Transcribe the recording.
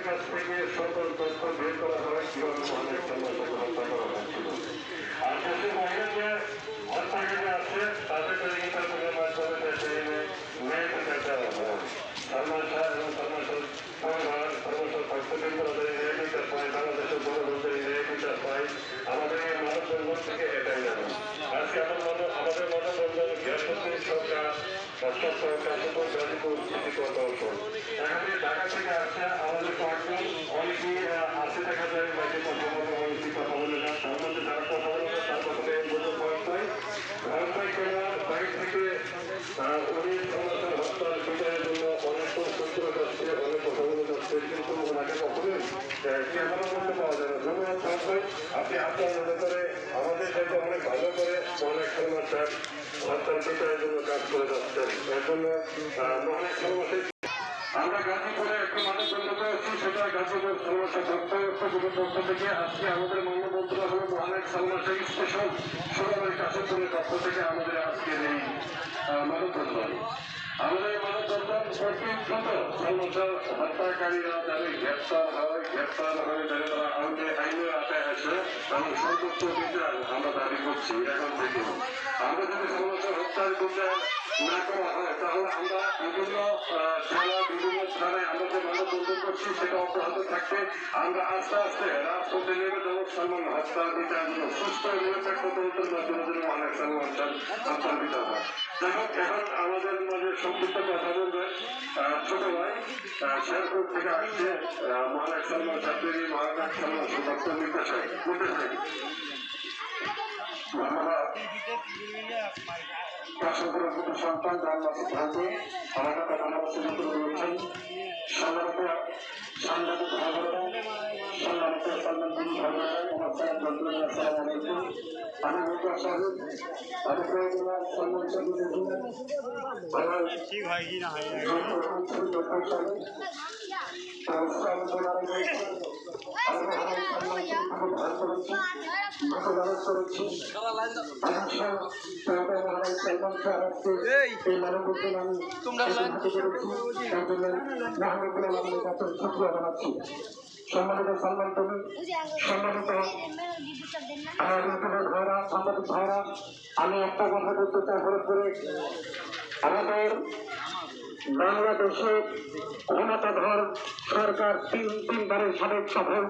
কাছ থেকে সকল তথ্য বের করা হয় কিভাবে মহানের সাল্লাহকে হত্যা করা হয়েছিল। আর দেশের বাইরে যে হত্যাকারী আছে তাদের নির্বাচনের মাধ্যমে দেশে এনে ন্যায় বিচার দেওয়া হয়। সালমান শাহ এবং সালমান শাহ পরিবার সর্বস্ব ভক্তবৃন্দ ন্যায় বিচার পায়, বাংলাদেশের জনগণদের ন্যায় বিচার পায়। আমাদের এই মানববন্ধন থেকে এটাই জানো। আজকে আমাদের মানববন্ধন গৃহসচিব সরকার গাজীপুর সিটি কর্পোরেশন এখানে ঢাকা থেকে আসছে। আমাদের কয়েকজন অনেকেই আসে দেখা যায় বাইরে কথা বলে অনেকেই কথা বলে না। তার মধ্যে যারা কথা বলে না তার কথা ভরসাই করার বাইরে থেকে উনি সমাজের হত্যার বিচারের জন্য অনেক সূত্র যাচ্ছে, অনেক কথা বলে যাচ্ছে, কিন্তু ওনাকে কখনোই ক্যামেরা করতে পাওয়া যায় না। ধন্যবাদ সবাই। আপনি আপনার মনে করে আমাদের সাথে অনেক ভালো করে অনেক সমস্যা হত্যার বিচারের জন্য কাজ করে যাচ্ছেন। এর জন্য অনেক সমস্যা আমরা গাজীপুরে একটা মানববন্ধন করেছি, সেটা গাজীপুর সমস্যা ভক্তদের পক্ষ থেকে। আজকে আমাদের মানববন্ধন হল মহানের সমস্যা স্টেশন সোনাবাড়ি কাশীপুরের পক্ষ থেকে আমাদের আজকের এই মানববন্ধন। আমাদের এই মানববন্ধন অতি দ্রুত সমস্যা হত্যাকারীরা যাদের গ্রেপ্তার হয়ে যারা তারা আইনের আওতায় আসে এবং সর্বোচ্চ বিচার আমরা দাবি করছি। এখন থেকে আমরা যদি সমস্যা হত্যার বিচার না করা হয় তাহলে আমরা বিভিন্ন জেলা বিভিন্ন স্থানে আমরা যে মানববন্ধন করছি সেটা অব্যাহত থাকবে। আমরা আস্তে আস্তে রাজপথে নেমে যাবো সালমান হত্যার বিচার সুস্থ নিরপেক্ষ তদন্তের মাধ্যমে যেন অনেক সালমান হত্যার বিচার হয়। যাই হোক, এখন আমাদের মাঝে সংক্ষিপ্ত কথা বলবে ছোট ভাই শেরপুর থেকে আসছে মহানায়ক সালমান ছাত্রী মহানায়ক সালমান বক্তব্য নিতে চাই। ধন্যবাদ। প্রতি সন্তান জন্মাতে থাকবে আমাদের কথা সুযোগ রয়েছেন। সম্মানিত সাংবাদিক ভাইবোনেরা, সম্মানিত সালমান আসসালামু আলাইকুম। আমি মুখা সাহেব আমি সালমান সম্মানিত সালমান তুমি সম্মানিত ভাইরা সাংবাদিক ভাইরা, আমি একটা কথা বলতে চাই হঠাৎ করে আমাদের বাংলাদেশের ক্ষমতাধর সরকার তিনবারের সাবেক সফল